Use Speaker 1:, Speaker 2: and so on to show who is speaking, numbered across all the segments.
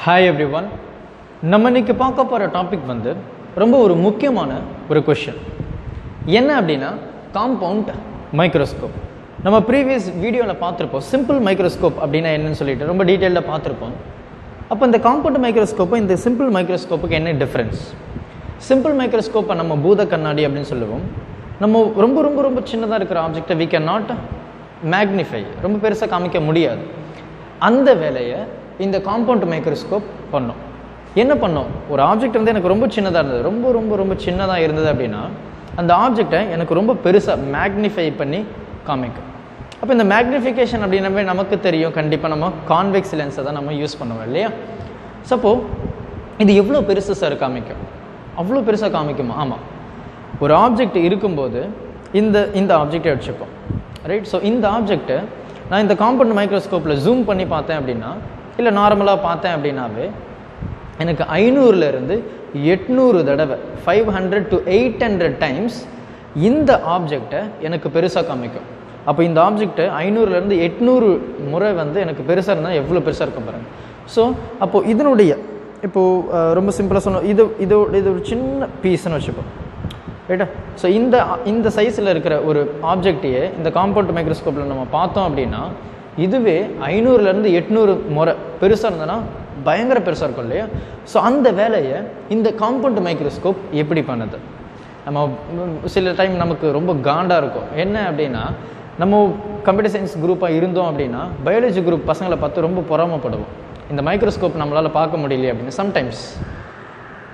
Speaker 1: Hi every one. நம்ம இன்னைக்கு பார்க்க போகிற டாபிக் வந்து ரொம்ப ஒரு முக்கியமான ஒரு கொஷின். என்ன அப்படின்னா காம்பவுண்ட் மைக்ரோஸ்கோப். நம்ம ப்ரீவியஸ் வீடியோவில் பார்த்துருப்போம் சிம்பிள் மைக்ரோஸ்கோப் அப்படின்னா என்னன்னு சொல்லிட்டு ரொம்ப டீட்டெயிலாக பார்த்துருப்போம். அப்போ இந்த காம்பவுண்ட் மைக்ரோஸ்கோப்பும் இந்த சிம்பிள் மைக்ரோஸ்கோப்புக்கு என்ன டிஃப்ரென்ஸ்? சிம்பிள் மைக்ரோஸ்கோப்பை நம்ம பூத கண்ணாடி அப்படின்னு சொல்லுவோம். நம்ம ரொம்ப ரொம்ப ரொம்ப சின்னதாக இருக்கிற ஆப்ஜெக்டை வி கேன் நாட் மேக்னிஃபை, ரொம்ப பெருசாக காமிக்க முடியாது. அந்த வேலையை இந்த காம்பவுண்ட் மைக்ரோஸ்கோப் பண்ணோம். என்ன பண்ணோம்? ஒரு ஆப்ஜெக்ட் வந்து எனக்கு ரொம்ப சின்னதாக இருந்தது, ரொம்ப ரொம்ப ரொம்ப சின்னதாக இருந்தது அப்படின்னா அந்த ஆப்ஜெக்டை எனக்கு ரொம்ப பெருசாக மேக்னிஃபை பண்ணி காமிக்கும். அப்போ இந்த மேக்னிஃபிகேஷன் அப்படின்னாவே நமக்கு தெரியும், கண்டிப்பாக நம்ம கான்வெக்ஸ் லென்ஸை தான் நம்ம யூஸ் பண்ணுவோம் இல்லையா? சப்போ இது எவ்வளோ பெருசு சார் காமிக்கும்? அவ்வளோ பெருசாக காமிக்குமா? ஆமாம். ஒரு ஆப்ஜெக்ட் இருக்கும்போது இந்த ஆப்ஜெக்டை வச்சுப்போம், ரைட்? ஸோ இந்த ஆப்ஜெக்டை நான் இந்த காம்பவுண்ட் மைக்ரோஸ்கோப்பில் ஜூம் பண்ணி பார்த்தேன் அப்படின்னா, இல்லை நார்மலாக பார்த்தேன் அப்படின்னாவே எனக்கு 500லேருந்து 800 தடவை 500 to 800 டைம்ஸ் இந்த ஆப்ஜெக்டை எனக்கு பெருசாக காமிக்கும். அப்போ இந்த ஆப்ஜெக்டை 500லேருந்து 800 முறை வந்து எனக்கு பெருசாக இருந்தால் எவ்வளோ பெருசாக இருக்கும் பாருங்கள். ஸோ அப்போது இதனுடைய இப்போது ரொம்ப சிம்பிளாக சொன்னோம், இது ஒரு சின்ன பீஸ்ன்னு வச்சுப்போம், ரைட்டா? ஸோ இந்த சைஸில் இருக்கிற ஒரு ஆப்ஜெக்டையே இந்த காம்பவுண்ட் மைக்ரோஸ்கோப்பில் நம்ம பார்த்தோம் அப்படின்னா இதுவே 500லேருந்து 800 முறை பெருசாக இருந்ததுன்னா பயங்கர பெருசாக இருக்கும் இல்லையா? ஸோ அந்த வேலையை இந்த காம்பவுண்ட் மைக்ரோஸ்கோப் எப்படி பண்ணுது? நம்ம சில டைம் நமக்கு ரொம்ப காண்டாக இருக்கும். என்ன அப்படின்னா, நம்ம கம்ப்யூட்டர் சயின்ஸ் குரூப்பாக இருந்தோம் அப்படின்னா பயாலஜி குரூப் பசங்களை பார்த்து ரொம்ப பொறாமப்படுவோம், இந்த மைக்ரோஸ்கோப் நம்மளால் பார்க்க முடியலையே அப்படின்னு சம்டைம்ஸ்.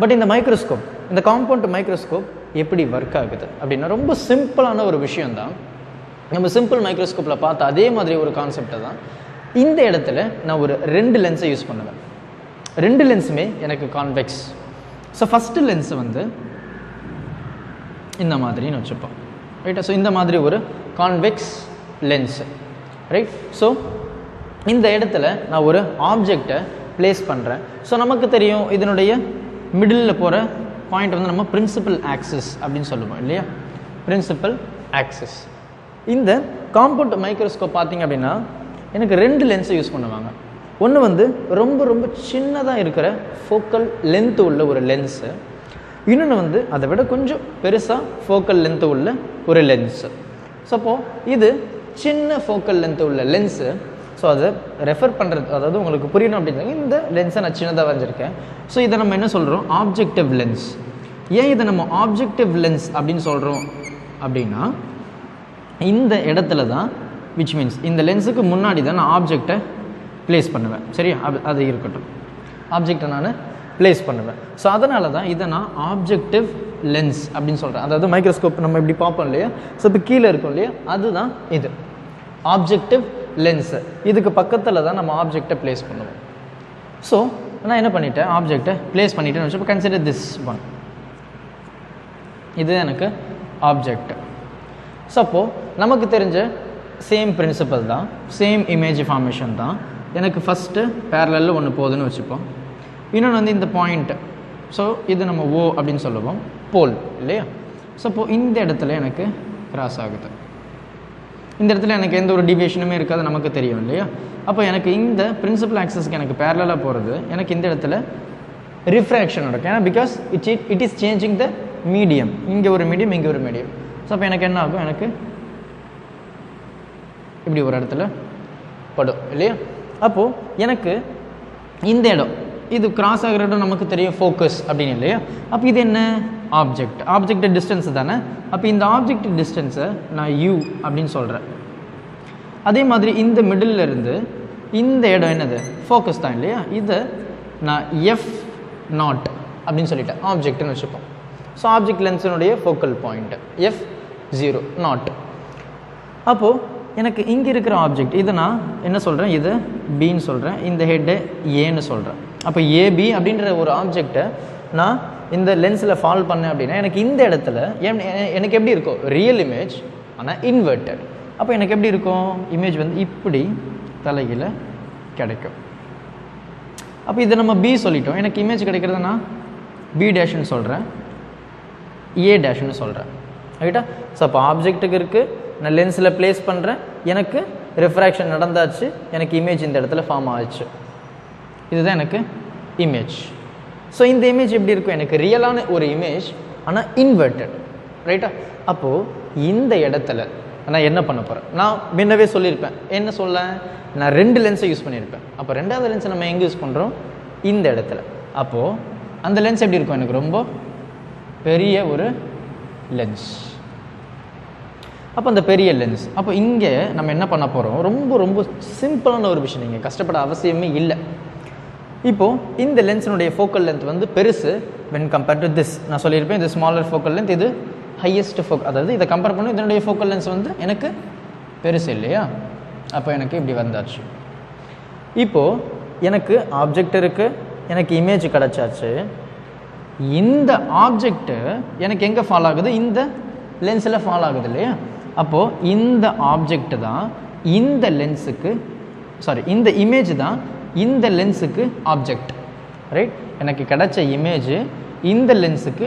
Speaker 1: பட் இந்த மைக்ரோஸ்கோப், இந்த காம்பவுண்ட் மைக்ரோஸ்கோப் எப்படி ஒர்க் ஆகுது அப்படின்னா ரொம்ப சிம்பிளான ஒரு விஷயந்தான். நம்ம சிம்பிள் மைக்ரோஸ்கோப்பில் பார்த்த அதே மாதிரி ஒரு கான்செப்டை தான் இந்த இடத்துல நான் ஒரு 2 லென்ஸை யூஸ் பண்ணுவேன். 2 லென்ஸுமே எனக்கு கான்வெக்ஸ். ஸோ ஃபஸ்ட்டு லென்ஸு வந்து இந்த மாதிரின்னு வச்சுப்போம், ரைட்டா? ஸோ இந்த மாதிரி ஒரு கான்வெக்ஸ் லென்ஸு, ரைட்? ஸோ இந்த இடத்துல நான் ஒரு ஆப்ஜெக்டை ப்ளேஸ் பண்ணுறேன். ஸோ நமக்கு தெரியும் இதனுடைய மிடில் போகிற பாயிண்ட் வந்து நம்ம பிரின்சிபல் ஆக்சிஸ் அப்படின்னு சொல்லுவோம் இல்லையா? Principal axis. இந்த காம்பவுண்ட் மைக்ரோஸ்கோப் பார்த்திங்க அப்படின்னா எனக்கு 2 லென்ஸை யூஸ் பண்ணுவாங்க. ஒன்று வந்து ரொம்ப ரொம்ப சின்னதாக இருக்கிற ஃபோக்கல் லென்த்து உள்ள ஒரு லென்ஸு, இன்னொன்று வந்து அதை விட கொஞ்சம் பெருசாக ஃபோக்கல் லென்த்து உள்ள ஒரு லென்ஸு. ஸோ அப்போது இது சின்ன ஃபோக்கல் லென்த்து உள்ள லென்ஸு. ஸோ அதை ரெஃபர் பண்ணுறது, அதாவது உங்களுக்கு புரியணும் அப்படின்னா இந்த லென்ஸை நான் சின்னதாக வரைஞ்சிருக்கேன். ஸோ இதை நம்ம என்ன சொல்கிறோம்? Objective lens. ஏன் இதை நம்ம ஆப்ஜெக்டிவ் லென்ஸ் அப்படின்னு சொல்கிறோம் அப்படின்னா இந்த இடத்துல தான், விச் மீன்ஸ் இந்த லென்ஸுக்கு முன்னாடி தான் நான் ஆப்ஜெக்டை ப்ளேஸ் பண்ணுவேன், சரியா? அது இருக்கட்டும், ஆப்ஜெக்டை நான் ப்ளேஸ் பண்ணுவேன். ஸோ அதனால தான் இதை நான் ஆப்ஜெக்டிவ் லென்ஸ் அப்படின்னு சொல்கிறேன். அதாவது மைக்ரோஸ்கோப் நம்ம இப்படி பார்ப்போம் இல்லையா? ஸோ இப்போ கீழே இருக்கும் இல்லையா, அதுதான் இது ஆப்ஜெக்டிவ் லென்ஸு. இதுக்கு பக்கத்தில் தான் நம்ம ஆப்ஜெக்டை ப்ளேஸ் பண்ணுவோம். ஸோ நான் என்ன பண்ணிட்டேன்? ஆப்ஜெக்டை ப்ளேஸ் பண்ணிட்டேன்னு வச்சு இப்போ கன்சிடர் திஸ் ஒன், இது எனக்கு ஆப்ஜெக்ட். ஸோ அப்போது நமக்கு தெரிஞ்ச சேம் பிரின்சிபல் தான், சேம் இமேஜ் ஃபார்மேஷன் தான். எனக்கு ஃபஸ்ட்டு பேரலில் ஒன்று போகுதுன்னு வச்சுப்போம், இன்னொன்று வந்து இந்த பாயிண்ட். ஸோ இது நம்ம ஓ அப்படின்னு சொல்லுவோம், போல் இல்லையா? ஸோ அப்போது இந்த இடத்துல எனக்கு கிராஸ் ஆகுது, இந்த இடத்துல எனக்கு எந்த ஒரு டிவியேஷனுமே இருக்காது, நமக்கு தெரியும் இல்லையா? அப்போ எனக்கு இந்த பிரின்சிபல் ஆக்சஸ்க்கு எனக்கு பேரலாக போகிறது, எனக்கு இந்த இடத்துல ரிஃப்ராக்ஷன் நடக்கும். ஏன்னா because it is changing the medium. இங்கே ஒரு மீடியம், இங்கே ஒரு மீடியம். ஸோ அப்போ எனக்கு என்ன ஆகும்? எனக்கு இப்படி ஒரு இடத்துல படும் இல்லையா? அப்போது எனக்கு இந்த இடம், இது கிராஸ் ஆகிற இடம் நமக்கு தெரியும் ஃபோக்கஸ் அப்படின்னு இல்லையா? அப்போ இது என்ன? ஆப்ஜெக்ட் டிஸ்டன்ஸ் தானே. அப்போ இந்த ஆப்ஜெக்ட் டிஸ்டன்ஸை நான் யூ அப்படின்னு சொல்கிறேன். அதே மாதிரி இந்த மிடில் இருந்து இந்த இடம் என்னது? ஃபோக்கஸ் தான் இல்லையா? இதை நான் F0 அப்படின்னு சொல்லிட்டேன், ஆப்ஜெக்ட்னு வச்சுப்போம். ஸோ ஆப்ஜெக்ட் லென்ஸினுடைய ஃபோக்கல் பாயிண்ட் F0. அப்போது எனக்கு இங்கே இருக்கிற ஆப்ஜெக்ட் இதை நான் என்ன சொல்கிறேன்? இது பின்னு சொல்கிறேன், இந்த ஹெட்டை ஏன்னு சொல்கிறேன். அப்போ ஏபி அப்படின்ற ஒரு ஆப்ஜெக்டை நான் இந்த லென்ஸில் ஃபால் பண்ணேன் அப்படின்னா எனக்கு இந்த இடத்துல எனக்கு எப்படி இருக்கும்? ரியல் இமேஜ், ஆனால் இன்வெர்ட்டட். அப்போ எனக்கு எப்படி இருக்கும்? இமேஜ் வந்து இப்படி தலைகீழ கிடைக்கும். அப்போ இதை நம்ம பி சொல்லிட்டோம். எனக்கு இமேஜ் கிடைக்கிறத நான் பி டேஷ்னு சொல்கிறேன், ஏ டேஷ்னு சொல்கிறேன், ரைட்டா? ஸோ அப்போ ஆப்ஜெக்ட்டுக்கு இருக்குது, நான் லென்ஸில் ப்ளேஸ் பண்ணுறேன், எனக்கு ரிஃப்ராக்ஷன் நடந்தாச்சு, எனக்கு இமேஜ் இந்த இடத்துல ஃபார்ம் ஆகிடுச்சு. இதுதான் எனக்கு இமேஜ். ஸோ இந்த இமேஜ் எப்படி இருக்கும்? எனக்கு ரியலான ஒரு இமேஜ், ஆனால் இன்வெர்டட், ரைட்டா? அப்போது இந்த இடத்துல நான் என்ன பண்ண போகிறேன்? நான் முன்னவே சொல்லியிருப்பேன். என்ன சொல்ல? நான் 2 லென்ஸை யூஸ் பண்ணியிருப்பேன். அப்போ 2வது லென்ஸை நம்ம எங்கே யூஸ் பண்ணுறோம்? இந்த இடத்துல. அப்போது அந்த லென்ஸ் எப்படி இருக்கும்? எனக்கு ரொம்ப பெரிய ஒரு லென்ஸ். அப்போ அந்த பெரிய லென்ஸ், அப்போ இங்கே நம்ம என்ன பண்ண போகிறோம்? ரொம்ப ரொம்ப சிம்பிளான ஒரு விஷயம், நீங்கள் கஷ்டப்பட அவசியமே இல்லை. இப்போது இந்த லென்ஸினுடைய ஃபோக்கல் லென்த் வந்து பெருசு when compared to this. நான் சொல்லியிருப்பேன், இது ஸ்மாலர் ஃபோக்கல் லென்த், இது ஹையஸ்ட் அதாவது இதை கம்பேர் பண்ணி இதனுடைய ஃபோக்கல் லென்ஸ் வந்து எனக்கு பெருசு இல்லையா? அப்போ எனக்கு இப்படி வந்தாச்சு. இப்போது எனக்கு ஆப்ஜெக்ட் இருக்குது, எனக்கு இமேஜ் கிடச்சாச்சு. இந்த ஆப்ஜெக்ட்டு எனக்கு எங்கே ஃபால் ஆகுது? இந்த லென்ஸில் ஃபால் ஆகுது இல்லையா? அப்போது இந்த ஆப்ஜெக்ட் தான் இந்த லென்ஸுக்கு, இந்த இமேஜ் தான் இந்த லென்ஸுக்கு ஆப்ஜெக்ட், ரைட்? எனக்கு கிடைச்ச இமேஜ் இந்த லென்ஸுக்கு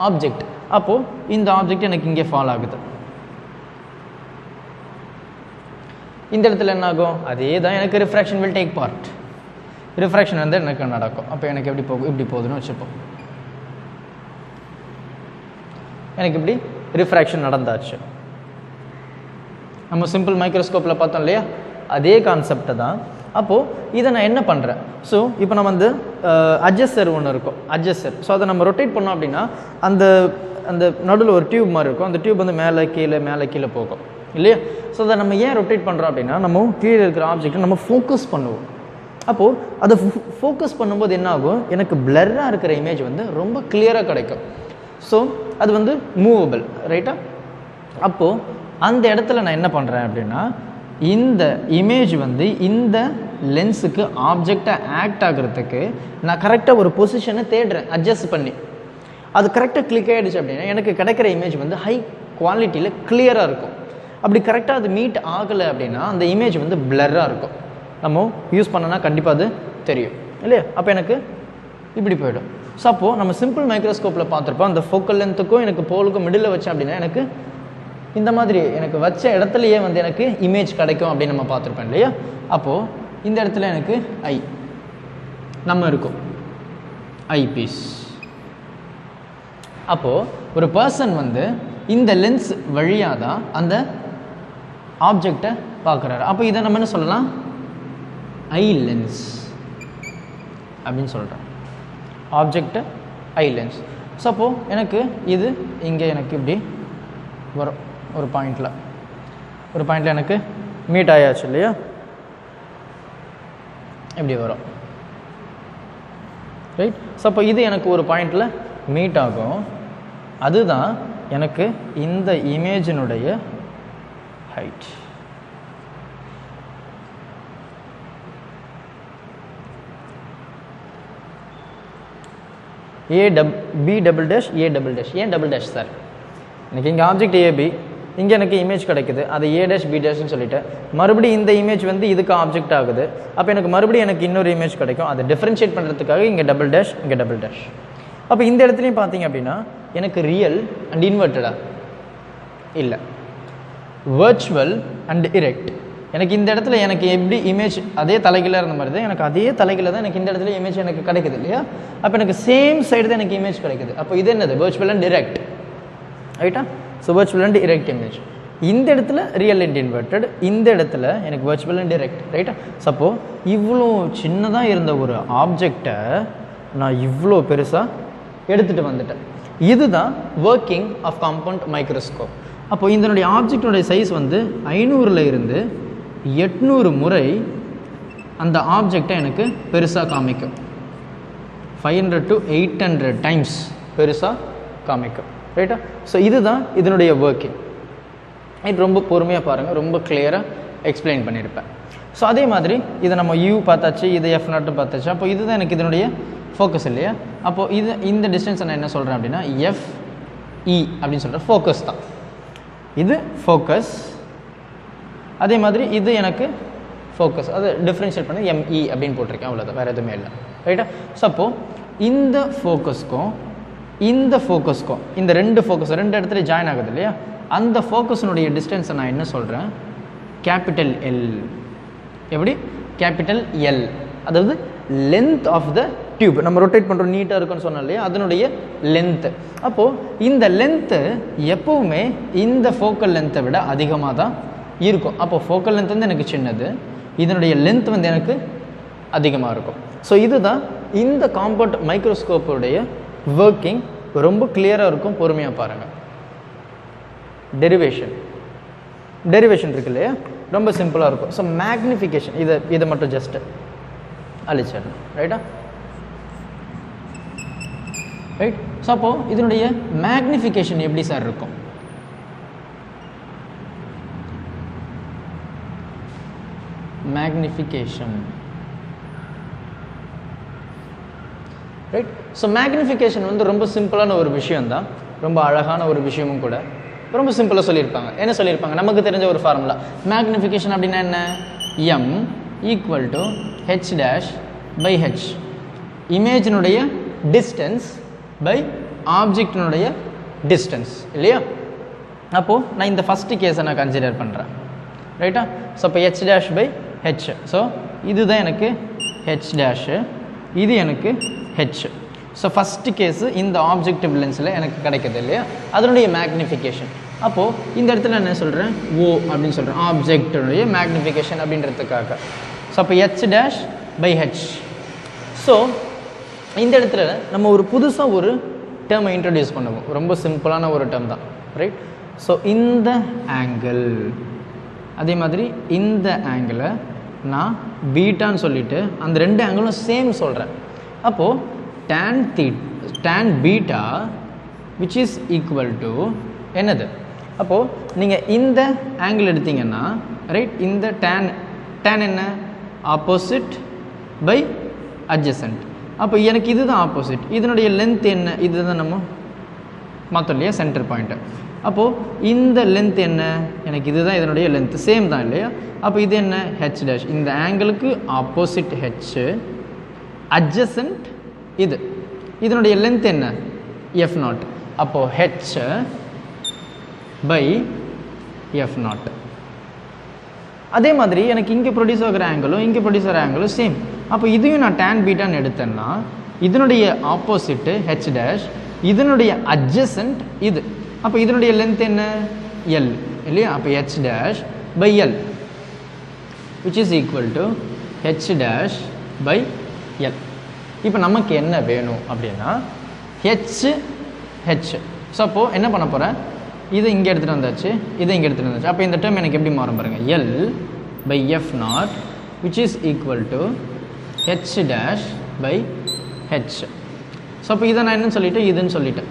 Speaker 1: ஆப்ஜெக்ட். அப்போது இந்த ஆப்ஜெக்ட் எனக்கு இங்கே ஃபால் ஆகுது. இந்த இடத்துல என்ன ஆகும்? அதே தான், எனக்கு refraction will take part. Refraction வந்து எனக்கு நடக்கும். அப்போ எனக்கு எப்படி போகும்? இப்படி போகுதுன்னு வச்சுப்போம். எனக்கு இப்படி ரிஃப்ராக்ஷன் நடந்தாச்சு. நம்ம சிம்பிள் மைக்ரோஸ்கோப்பில் பார்த்தோம் இல்லையா? அதே கான்செப்டை தான். அப்போது இதை நான் என்ன பண்ணுறேன்? ஸோ இப்போ நம்ம வந்து அட்ஜஸ்டர் ஒன்று இருக்கும், அட்ஜஸ்டர். ஸோ அதை நம்ம ரொட்டேட் பண்ணோம் அப்படின்னா அந்த அந்த நடுவில் ஒரு டியூப் மாதிரி இருக்கும். அந்த டியூப் வந்து மேலே கீழே போகும் இல்லையா? ஸோ அதை நம்ம ஏன் ரொட்டேட் பண்ணுறோம் அப்படின்னா, நம்ம கீழே இருக்கிற ஆப்ஜெக்டை நம்ம ஃபோக்கஸ் பண்ணுவோம். அப்போது அதை ஃபோக்கஸ் பண்ணும்போது என்ன ஆகும்? எனக்கு பிளர்ராக இருக்கிற இமேஜ் வந்து ரொம்ப கிளியராக கிடைக்கும். ஸோ அது வந்து மூவபிள், ரைட்டா? அப்போது அந்த இடத்துல நான் என்ன பண்ணுறேன் அப்படின்னா, இந்த இமேஜ் வந்து இந்த லென்ஸுக்கு ஆப்ஜெக்டாக ஆக்ட் ஆகிறதுக்கு நான் கரெக்டாக ஒரு பொசிஷனை தேடுறேன், அட்ஜஸ்ட் பண்ணி. அது கரெக்டாக கிளிக் ஆகிடுச்சு அப்படின்னா எனக்கு கிடைக்கிற இமேஜ் வந்து ஹை குவாலிட்டியில் கிளியராக இருக்கும். அப்படி கரெக்டாக அது மீட் ஆகலை அப்படின்னா அந்த இமேஜ் வந்து பிளர்ராக இருக்கும். நம்ம யூஸ் பண்ணனா கண்டிப்பாக அது தெரியும் இல்லையா? அப்போ எனக்கு இப்படி போய்டும். ஸோ அப்போது நம்ம சிம்பிள் மைக்ரோஸ்கோப்பில் பார்த்துருப்போம், அந்த ஃபோக்கல் லென்த்துக்கும் எனக்கு போலுக்கும் மிடில் வச்சேன் அப்படின்னா எனக்கு இந்த மாதிரி எனக்கு வச்ச இடத்துலையே வந்து எனக்கு இமேஜ் கிடைக்கும் அப்படின்னு நம்ம பார்த்துருப்பேன் இல்லையா? அப்போது இந்த இடத்துல எனக்கு நம்ம இருக்கும் ஐ பீஸ். அப்போது ஒரு பர்சன் வந்து இந்த லென்ஸ் வழியாக தான் அந்த ஆப்ஜெக்டை பார்க்குறாரு. அப்போ இதை நம்ம என்ன சொல்லலாம்? ஐ லென்ஸ் அப்படின்னு சொல்கிறேன். ஆப்ஜெக்ட் ஐ லென்ஸ். ஸோ அப்போது எனக்கு இது இங்கே எனக்கு இப்படி வரும், ஒரு பாயிண்டில் எனக்கு மீட் ஆயாச்சு இல்லையா? இப்படி வரும், ரைட்? ஸோ அப்போ இது எனக்கு ஒரு பாயிண்டில் மீட் ஆகும். அதுதான் எனக்கு இந்த இமேஜினுடைய height. B double dash A double dash. ஏன் டபுள் டேஷ் சார்? எனக்கு இங்கே ஆப்ஜெக்ட் ஏபி, இங்கே எனக்கு இமேஜ் கிடைக்குது, அது ஏ டேஷ் பி டேஷ்னு சொல்லிட்டு மறுபடியும் இந்த இமேஜ் வந்து இதுக்கு ஆப்ஜெக்ட் ஆகுது. அப்போ எனக்கு மறுபடியும் எனக்கு இன்னொரு இமேஜ் கிடைக்கும். அதை டிஃப்ரென்ஷியேட் பண்ணுறதுக்காக இங்கே டபுள் டேஷ், இங்கே டபுள் டேஷ். அப்போ இந்த இடத்துலையும் பார்த்தீங்க அப்படின்னா எனக்கு ரியல் அண்ட் இன்வெர்ட்டடா இல்லை, வர்ச்சுவல் அண்ட் இரெக்ட். எனக்கு இந்த இடத்துல எனக்கு எப்படி இமேஜ் அதே தலைகீழாக இருந்த மாதிரி தான் எனக்கு அதே தலைகீழ தான் எனக்கு இந்த இடத்துல இமேஜ் எனக்கு கிடைக்குது இல்லையா? அப்போ எனக்கு சேம் சைடு தான் எனக்கு இமேஜ் கிடைக்குது. அப்போ இது என்னது? வர்ச்சுவல் அண்ட் இரெக்ட், ரைட்டா? So virtual and erect image. இந்த இடத்துல ரியல் அண்ட் இன்வெர்ட்டட், இந்த இடத்துல எனக்கு வர்ச்சுவல் அண்ட் இரெக்ட், ரைட்டா? சப்போ இவ்வளோ சின்னதாக இருந்த ஒரு ஆப்ஜெக்டை நான் இவ்வளோ பெருசாக எடுத்துகிட்டு வந்துட்டேன். இதுதான் ஒர்க்கிங் ஆஃப் காம்பவுண்ட் மைக்ரோஸ்கோப். அப்போது இதனுடைய ஆப்ஜெக்டோடைய சைஸ் வந்து 500ல் இருந்து 800 முறை அந்த ஆப்ஜெக்டை எனக்கு பெருசாக காமிக்கும். 500 to 800 டைம்ஸ் பெருசாக காமிக்கும், ரைட்டா? ஸோ இதுதான் இதனுடைய ஒர்க்கிங். இது ரொம்ப பொறுமையாக பாருங்கள், ரொம்ப கிளியராக எக்ஸ்பிளைன் பண்ணியிருப்பேன். ஸோ அதே மாதிரி இதை நம்ம யூ பார்த்தாச்சு, இது எஃப் நாட்டு பார்த்தாச்சு. அப்போ இதுதான் எனக்கு இதனுடைய ஃபோக்கஸ் இல்லையா? அப்போது இது இந்த டிஸ்டன்ஸை நான் என்ன சொல்கிறேன் அப்படின்னா எஃப்இ அப்படின்னு சொல்கிறேன். ஃபோக்கஸ் தான் இது, ஃபோக்கஸ். அதே மாதிரி இது எனக்கு ஃபோக்கஸ், அதை டிஃப்ரென்ஷியேட் பண்ணி எம்இ அப்படின்னு போட்டிருக்கேன், அவ்வளோதான், வேறு எதுவுமே இல்லை, ரைட்டா? ஸோ அப்போது இந்த ஃபோக்கஸ்க்கும் இந்த ஃபோக்கஸ்க்கும் இந்த ரெண்டு இடத்துல ஜாயின் ஆகுது இல்லையா? அந்த ஃபோக்கஸினுடைய டிஸ்டன்ஸை நான் என்ன சொல்கிறேன்? Capital L. எப்படி? கேபிட்டல் எல், அதாவது லென்த் ஆஃப் த டியூப் நம்ம ரொட்டேட் பண்ணுறோம் நீட்டாக இருக்குன்னு சொன்னோம் இல்லையா, அதனுடைய லென்த்து. அப்போது இந்த லென்த்து எப்போவுமே இந்த ஃபோக்கல் லென்த்தை விட அதிகமாக தான் இருக்கும். அப்போது ஃபோக்கல் லென்த் வந்து எனக்கு சின்னது, இதனுடைய லென்த் வந்து எனக்கு அதிகமாக இருக்கும். ஸோ இதுதான் இந்த காம்பவுண்ட் மைக்ரோஸ்கோப்புடைய ஒர்க்கிங். ரொம்ப கிளியராக இருக்கும், பொறுமையாக பாருங்கள். டெரிவேஷன் இருக்கு இல்லையா, ரொம்ப சிம்பிளாக இருக்கும். ஸோ மேக்னிஃபிகேஷன் இதை மட்டும் ஜஸ்ட்டு அழிச்சிடணும். ரைட்டா? ரைட். ஸோ அப்போது இதனுடைய மேக்னிஃபிகேஷன் எப்படி சார் இருக்கும்? Magnification, right. ஸோ மேக்னிஃபிகேஷன் வந்து ரொம்ப சிம்பிளான ஒரு விஷயம்தான், ரொம்ப அழகான ஒரு விஷயமும் கூட. ரொம்ப சிம்பிளாக சொல்லியிருப்பாங்க. என்ன சொல்லியிருப்பாங்க? நமக்கு தெரிஞ்ச ஒரு ஃபார்முலா. மேக்னிஃபிகேஷன் அப்படின்னா என்ன? M equal to H dash by H, இமேஜினுடைய டிஸ்டன்ஸ் பை ஆப்ஜெக்டினுடைய டிஸ்டன்ஸ் இல்லையா? அப்போது நான் இந்த ஃபஸ்ட்டு கேஸை நான் கன்சிடர் பண்ணுறேன். ரைட்டா? ஸோ இப்போ H dash by H. So இதுதான் எனக்கு ஹெச் டேஷு, இது எனக்கு ஹெச். ஸோ ஃபஸ்ட்டு கேஸு இந்த ஆப்ஜெக்டிவ் லென்ஸில் எனக்கு கிடைக்கிது இல்லையா, அதனுடைய மேக்னிஃபிகேஷன். அப்போது இந்த இடத்துல என்ன சொல்கிறேன்? ஓ அப்படின்னு சொல்கிறேன், ஆப்ஜெக்டுடைய மேக்னிஃபிகேஷன் அப்படின்றதுக்காக. ஸோ அப்போ H dash by H. So இந்த இடத்துல நம்ம ஒரு புதுசாக ஒரு டேர்மை இன்ட்ரடியூஸ் பண்ணுவோம். ரொம்ப சிம்பிளான ஒரு டேர்ம் தான், ரைட். ஸோ இந்த ஆங்கிள், அதே மாதிரி இந்த ஆங்கிளை நான் பீட்டான்னு சொல்லிவிட்டு அந்த ரெண்டு ஆங்கிளும் சேம் சொல்கிறேன். அப்போது tan beta which is equal to என்னது? அப்போது நீங்கள் இந்த ஆங்கிள் எடுத்தீங்கன்னா, ரைட், இந்த tan என்ன? Opposite by adjacent. அப்போ எனக்கு இதுதான் ஆப்போசிட், இதனுடைய லென்த் என்ன? இதுதான் நம்ம மாற்றோம் இல்லையா, சென்டர் பாயிண்ட்டு. அப்போது இந்த லென்த் என்ன? எனக்கு இதுதான் இதனுடைய லென்த், சேம் தான் இல்லையா? அப்போ இது என்ன? ஹெச் டேஷ், இந்த ஆங்கிளுக்கு ஆப்போசிட் ஹெச், அட்ஜசன்ட் இது, இதனுடைய லென்த் என்ன? F naught. அப்போது ஹெச் பை எஃப் நாட். அதே மாதிரி எனக்கு இங்கே ப்ரொடியூஸ் ஆகிற ஆங்கிளும் இங்கே ப்ரொடியூஸ் ஆகிற ஆங்கிளும் சேம். அப்போ இதையும் நான் tan பீட்டான்னு எடுத்தேன்னா இதனுடைய ஆப்போசிட்டு ஹெச் டேஷ், இதனுடைய அட்ஜசன்ட் இது. அப்போ இதனுடைய லென்த் என்ன? எல் இல்லையா? அப்போ H dash by L which is equal to H dash by L. இப்போ நமக்கு என்ன வேணும் அப்படின்னா ஹெச். ஸோ அப்போது என்ன பண்ண போகிறேன்? இதை இங்கே எடுத்துகிட்டு வந்தாச்சு, இதை இங்கே எடுத்துகிட்டு வந்தாச்சு. அப்போ இந்த டேர்ம் எனக்கு எப்படி மாறும் பாருங்கள்? L by F naught which is equal to H dash by H. So அப்போ இதை நான் என்னன்னு சொல்லிவிட்டேன்? இதுன்னு சொல்லிட்டேன்,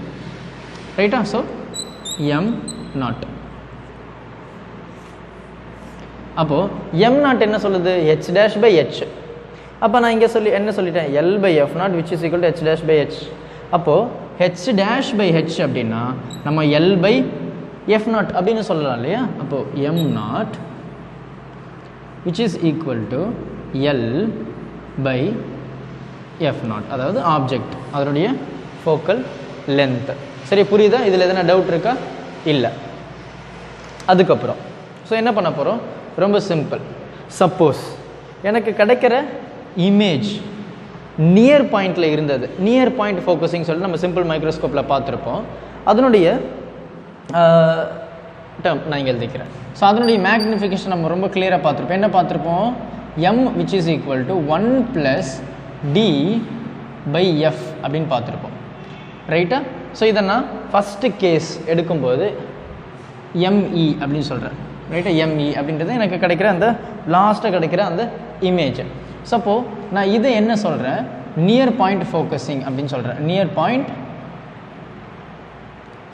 Speaker 1: ரைட்டா? So M naught. அப்போது எம் நாட் என்ன சொல்லுது? H dash by H. அப்போ நான் இங்கே என்ன சொல்லிட்டேன்? L by F naught which is equal to H dash by H. அப்போது ஹெச் டேஷ் பை ஹெச் அப்படின்னா நம்ம எல் பை எஃப் நாட் அப்படின்னு சொல்லலாம் இல்லையா? அப்போது M naught which is equal to L by F naught, அதாவது ஆப்ஜெக்ட் அதனுடைய focal length. சரி, புரியுதா? இதில் எதனா டவுட் இருக்கா? இல்லை. அதுக்கப்புறம் ஸோ என்ன பண்ண போகிறோம்? ரொம்ப சிம்பிள். சப்போஸ் எனக்கு கிடைக்கிற இமேஜ் நியர் பாயிண்டில் இருந்தது, நியர் பாயிண்ட் ஃபோக்கஸிங் சொல்லிட்டு நம்ம சிம்பிள் மைக்ரோஸ்கோப்பில் பார்த்துருப்போம். அதனுடைய டேர்ம் நான் இங்கே எழுதிக்கிறேன். ஸோ அதனுடைய மேக்னிஃபிகேஷன் நம்ம ரொம்ப கிளியராக பார்த்துருப்போம். என்ன பார்த்துருப்போம்? M which is equal to 1 + d by f அப்படின்னு பார்த்துருப்போம், ரைட்டா? ஸோ இதை நான் ஃபஸ்ட்டு கேஸ் எடுக்கும்போது எம்இ அப்படின்னு சொல்கிறேன், ரைட்டா? எம்இ அப்படின்றது எனக்கு கிடைக்கிற அந்த லாஸ்ட்டாக கிடைக்கிற அந்த இமேஜ். ஸோ நான் இதை என்ன சொல்கிறேன்? நியர் பாயிண்ட் ஃபோக்கஸிங் அப்படின்னு சொல்கிறேன். நியர் பாயிண்ட்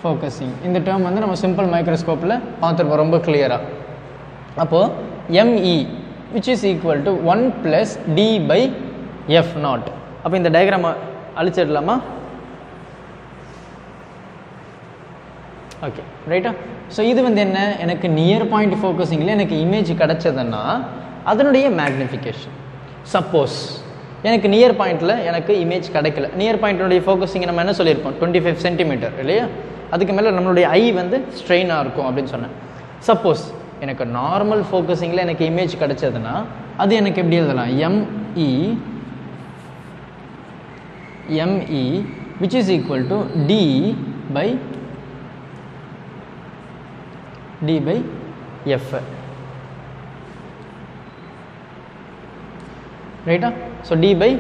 Speaker 1: ஃபோக்கஸிங் இந்த டேர்ம் வந்து நம்ம சிம்பிள் மைக்ரோஸ்கோப்பில் பார்த்துருப்போம் ரொம்ப கிளியராக. அப்போது M E which is equal to 1 + d by f naught. அப்போ இந்த டயக்ராமை அழிச்சிடலாமா? ஓகே, ரைட்டா? ஸோ இது வந்து என்ன? எனக்கு நியர் பாயிண்ட் ஃபோக்கஸிங்கில் எனக்கு இமேஜ் கிடச்சதுன்னா அதனுடைய மேக்னிஃபிகேஷன். சப்போஸ் எனக்கு நியர் பாயிண்டில் எனக்கு இமேஜ் கிடைக்கல, நியர் பாயிண்டினுடைய ஃபோக்கஸிங் நம்ம என்ன சொல்லியிருப்போம்? 25 சென்டிமீட்டர் இல்லையா? அதுக்கு மேலே நம்மளுடைய ஐ வந்து ஸ்ட்ரெயினாக இருக்கும் அப்படின்னு சொன்னேன். சப்போஸ் எனக்கு நார்மல் ஃபோக்கஸிங்கில் எனக்கு இமேஜ் கிடச்சதுன்னா அது எனக்கு எப்படி எழுதலாம்? M E ME which is equal to D by F. ரைட்டா? So D by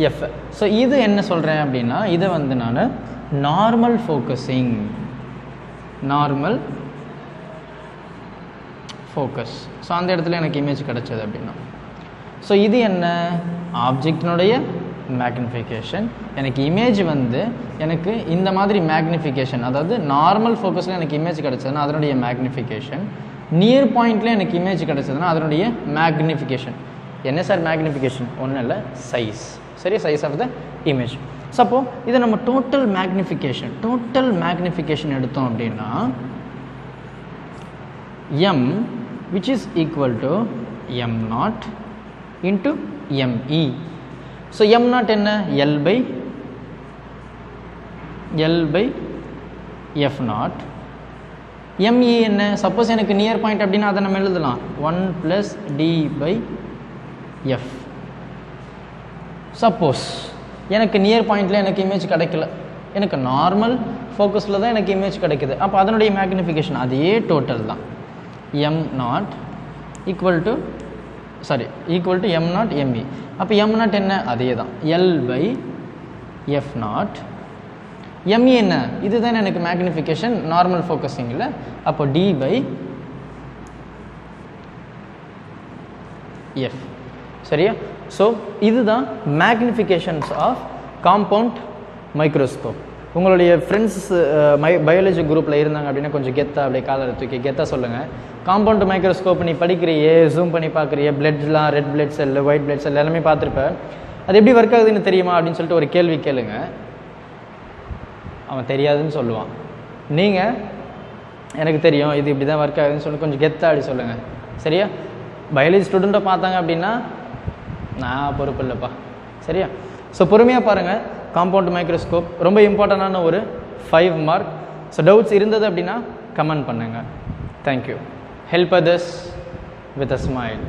Speaker 1: F. So இது என்ன சொல்கிறேன் அப்படின்னா, இதை வந்து நான் normal focusing, normal focus. So அந்த இடத்துல எனக்கு இமேஜ் கிடச்சது அப்படின்னா, ஸோ இது என்ன, ஆப்ஜெக்டினுடைய மேக்னிஃபிகேஷன். எனக்கு இமேஜ் வந்து எனக்கு இந்த மாதிரி மேக்னிஃபிகேஷன், அதாவது நார்மல் ஃபோக்கஸில் எனக்கு இமேஜ் கிடச்சதுன்னா அதனுடைய மேக்னிஃபிகேஷன், நியர் பாயிண்டில் எனக்கு இமேஜ் கிடச்சதுன்னா அதனுடைய மேக்னிஃபிகேஷன். என்ன சார் மேக்னிஃபிகேஷன்? ஒன்றும் இல்லை, சைஸ். சரி, சைஸ் ஆஃப் த இமேஜ். சப்போ இதை நம்ம டோட்டல் மேக்னிஃபிகேஷன் எடுத்தோம் அப்படின்னா M which is equal to M0 into ME. So M0 என்ன? L by F0. ME என்ன? சப்போஸ் எனக்கு நியர் பாயிண்ட் அப்படின்னா அதை நம்ம எழுதலாம் 1 + D by F. சப்போஸ் எனக்கு நியர் பாயிண்டில் எனக்கு இமேஜ் கிடைக்கல, எனக்கு நார்மல் ஃபோக்கஸில் தான் எனக்கு இமேஜ் கிடைக்குது, அப்போ அதனுடைய மேக்னிஃபிகேஷன் அதே டோட்டல் தான். M0 equal to M0 ME. அப்போ M0 என்ன? அதே தான், L by F0. ME என்ன? இதுதான் எனக்கு மேக்னிஃபிகேஷன் நார்மல் ஃபோக்கஸிங்கில், அப்போ D by F. சரியா? ஸோ இதுதான் மேக்னிஃபிகேஷன்ஸ் ஆஃப் காம்பவுண்ட் மைக்ரோஸ்கோப். உங்களுடைய ஃப்ரெண்ட்ஸ் பயாலஜி குரூப்பில் இருந்தாங்க அப்படின்னா கொஞ்சம் கெத்தாக அப்படியே காலரை தூக்கி கெத்தாக சொல்லுங்கள், காம்பவுண்ட் மைக்ரோஸ்கோப் நீ படிக்கிறியே, ஜூம் பண்ணி பார்க்குறியே, பிளட்லாம் red blood cell, white blood cell எல்லாமே பார்த்துருப்பேன், அது எப்படி ஒர்க் ஆகுதுன்னு தெரியுமா அப்படின்னு சொல்லிட்டு ஒரு கேள்வி கேளுங்க. அவன் தெரியாதுன்னு சொல்லுவான். நீங்கள் எனக்கு தெரியும் இது இப்படி தான் ஒர்க் ஆகுதுன்னு சொல்லி கொஞ்சம் கெத்தாக அப்படி சொல்லுங்கள். சரியா? பயாலஜி ஸ்டூடெண்ட்டை பார்த்தாங்க அப்படின்னா நான் பொறுப்பு இல்லைப்பா. சரியா? ஸோ பொறுமையாக பாருங்கள். காம்பவுண்ட் மைக்ரோஸ்கோப் ரொம்ப இம்பார்ட்டண்டான ஒரு 5 மார்க். ஸோ டவுட்ஸ் இருந்தது அப்படின்னா கமெண்ட் பண்ணுங்கள். Thank you. Help others with a smile.